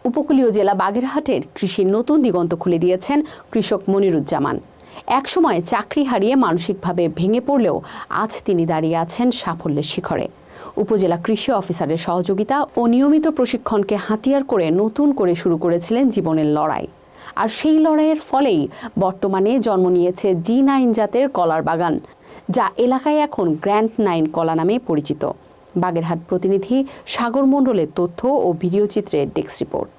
উপকূলীয় জেলা বাগেরহাটের কৃষির নতুন দিগন্ত খুলে দিয়েছেন কৃষক মনিরুজ্জামান। একসময় চাকরি হারিয়ে মানসিকভাবে ভেঙে পড়লেও আজ তিনি দাঁড়িয়ে আছেন সাফল্যের শিখরে। উপজেলা কৃষি অফিসারের সহযোগিতা ও নিয়মিত প্রশিক্ষণকে হাতিয়ার করে নতুন করে শুরু করেছিলেন জীবনের লড়াই। আর সেই লড়াইয়ের ফলেই বর্তমানে জন্ম নিয়েছে জি9 জাতের কলার বাগান, যা এলাকায় এখন গ্র্যান্ড 9 কলা নামে পরিচিত। বাগেরহাট প্রতিনিধি সাগর মণ্ডলের তথ্য ও ভিডিও চিত্রের ডেস্ক রিপোর্ট।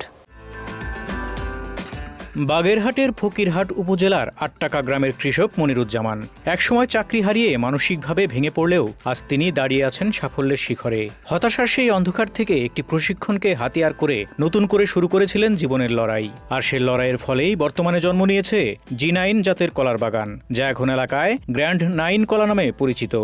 বাগেরহাটের ফকিরহাট উপজেলার আটটাকা গ্রামের কৃষক মনিরুজ্জামান একসময় চাকরি হারিয়ে মানসিকভাবে ভেঙে পড়লেও আজ তিনি দাঁড়িয়ে আছেন সাফল্যের শিখরে। হতাশার সেই অন্ধকার থেকে একটি প্রশিক্ষণকে হাতিয়ার করে নতুন করে শুরু করেছিলেন জীবনের লড়াই। আর সেই লড়াইয়ের ফলেই বর্তমানে জন্ম নিয়েছে জি9 জাতের কলার বাগান, যা এখন এলাকায় গ্র্যান্ড 9 কলা নামে পরিচিত।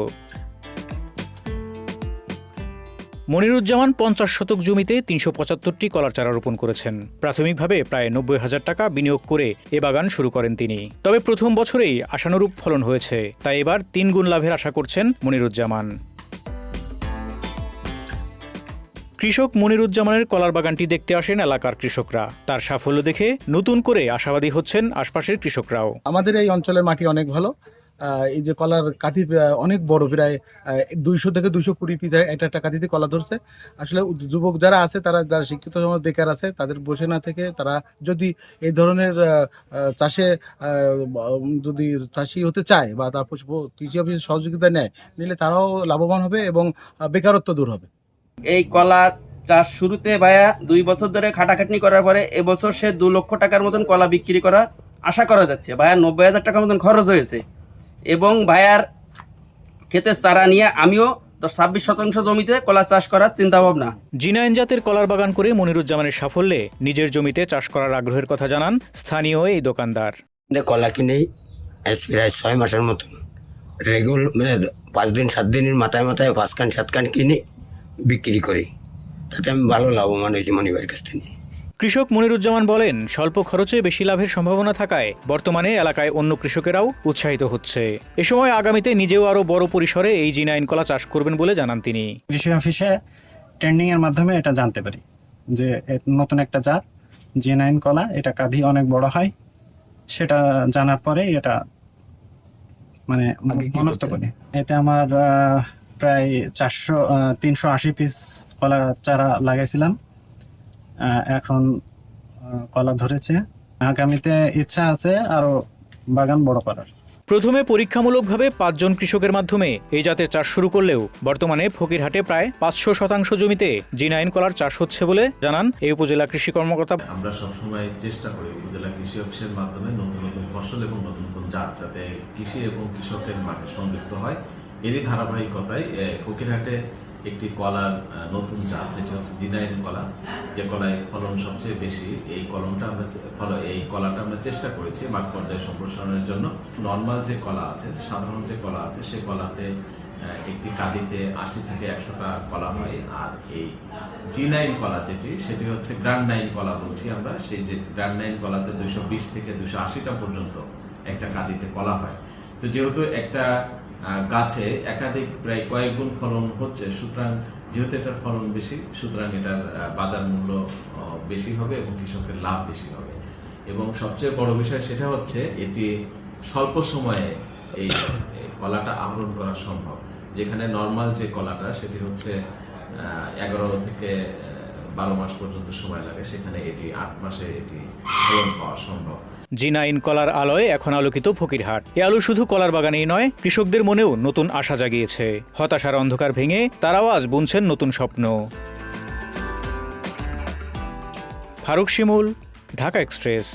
মনিরুজ্জামান 50 শতক জমিতে 375টি কলার চারা রোপণ করেছেন। প্রাথমিকভাবে প্রায় 90,000 টাকা বিনিয়োগ করে এ বাগান শুরু করেন তিনি। তবে প্রথম বছরেই আশানুরূপ ফলন হয়েছে, তাই এবার 3 গুণ লাভের আশা করছেন মনিরুজ্জামান। কৃষক মনিরুজ্জামানের কলার বাগানটি দেখতে আসেন এলাকার কৃষকরা। তার সাফল্য দেখে নতুন করে আশাবাদী হচ্ছেন আশপাশের কৃষকরাও। আমাদের এই অঞ্চলের মাটি অনেক ভালো। এই যে কলার কাঠি অনেক বড়, প্রায় 200 থেকে 220 পিস একটা কাঠিতে কলা ধরছে। আসলে যুবক যারা আছে, যারা শিক্ষিত সমাজ বেকার আছে, তাদের বসে না থেকে তারা যদি এই ধরনের চাষে যদি চাষি হতে চায় বা তার কৃষি অফিসের সহযোগিতা নিলে তারাও লাভবান হবে এবং বেকারত্ব দূর হবে। এই কলা চাষ শুরুতে ভাইয়া 2 বছর ধরে খাটাখাটনি করার পরে এবছর সে 2 লক্ষ টাকার মতন কলা বিক্রি করা আশা করা যাচ্ছে। ভাইয়া 90,000 টাকার মতন খরচ হয়েছে এবং ভাইয়ার ক্ষেতের চারা নিয়ে আমিও 26 শতাংশ জমিতে কলা চাষ করার চিন্তা ভাবনা। জি9 জাতের কলার বাগান করে মনিরুজ্জামানের সাফল্যে নিজের জমিতে চাষ করার আগ্রহের কথা জানান স্থানীয় এই দোকানদার। কলা কিনেই প্রায় 6 মাসের মতন রেগুলার, মানে 5 দিন 7 দিনের মাথায় 5 কান 7 কান কিনে বিক্রি করি। তাতে আমি ভালো লাভবান হয়েছি মনিবের কাছ থেকে। কৃষক মনিরুজ্জামান বলেন, স্বল্প খরচে বেশি লাভের সম্ভাবনা থাকায় বর্তমানে এলাকায় অন্য কৃষকেরাও উৎসাহিত হচ্ছে। এ সময় আগামীতে নিজেও আরও বড় পরিসরে এই জি9 কলা চাষ করবেন বলে জানান তিনি। কৃষি অফিসে ট্রেন্ডিং এর মাধ্যমে এটা জানতে পারি যে নতুন একটা জাত জি9 কলা, এটা কাঁধি অনেক বড় হয়। সেটা জানার পরে এটা মানে মনস্থ করি। এতে আমার প্রায় 380 পিস কলা চারা লাগাইছিলাম। এখন কলা ধরেছে। আগামীতে ইচ্ছা আছে আরো বাগান বড় করার। প্রথমে পরীক্ষামূলকভাবে 5 জন কৃষকের মাধ্যমে এই জাতের চাষ শুরু করলেও বর্তমানে ফকিরহাটে প্রায় 500 শতাংশ জমিতে জি9 কলার চাষ হচ্ছে বলে জানান এই উপজেলা কৃষি কর্মকর্তা। আমরা সবসময় চেষ্টা করি উপজেলা কৃষি অফিসের মাধ্যমে নতুন নতুন ফসল এবং নতুন নতুন জাত যাতে কৃষি এবং কৃষকের মাঠে সংযুক্ত হয়। এরই ধারাবাহিকতায় ফকিরহাটে একটি কলার নতুন জাত, যেটি হচ্ছে জি9 কলা, যে কলায় ফলন সবচেয়ে বেশি, এই কলাটা আমরা চেষ্টা করেছি মাঠ পর্যায়ে সম্প্রসারণের জন্য। নর্মাল যে কলা আছে, সাধারণ যে কলা আছে, সেই কলাতে একটি কাঁদিতে 80 থেকে 100টা কলা হয়। আর এই জি9 কলা সেটি হচ্ছে গ্র্যান্ড 9 কলা বলছি আমরা। সেই যে গ্র্যান্ড 9 কলাতে 220 থেকে 280টা পর্যন্ত একটা কাঁদিতে কলা হয়। তো যেহেতু একটা গাছে একাধিক প্রায় কয়েক গুণ ফলন হচ্ছে, সুতরাং যেহেতু এটার ফলন বেশি, সুতরাং এটার বাজার মূল্য বেশি হবে এবং কৃষকের লাভ বেশি হবে। এবং সবচেয়ে বড় বিষয় সেটা হচ্ছে এটি স্বল্প সময়ে এই কলাটা আহরণ করা সম্ভব। যেখানে নর্মাল যে কলাটা সেটি হচ্ছে 11 থেকে 12 মাস পর্যন্ত সময় লাগে, সেখানে এটি 8 মাসে এটি ফলন পাওয়া সম্ভব। জি9 কলার আলোয় এখন আলোকিত ফকিরহাট। এ আলো শুধু কলার বাগানেই নয়, কৃষকদের মনেও নতুন আশা জাগিয়েছে। হতাশার অন্ধকার ভেঙে তারাও আজ বুনছেন নতুন স্বপ্ন। ফারুক শিমুল, ঢাকা এক্সপ্রেস।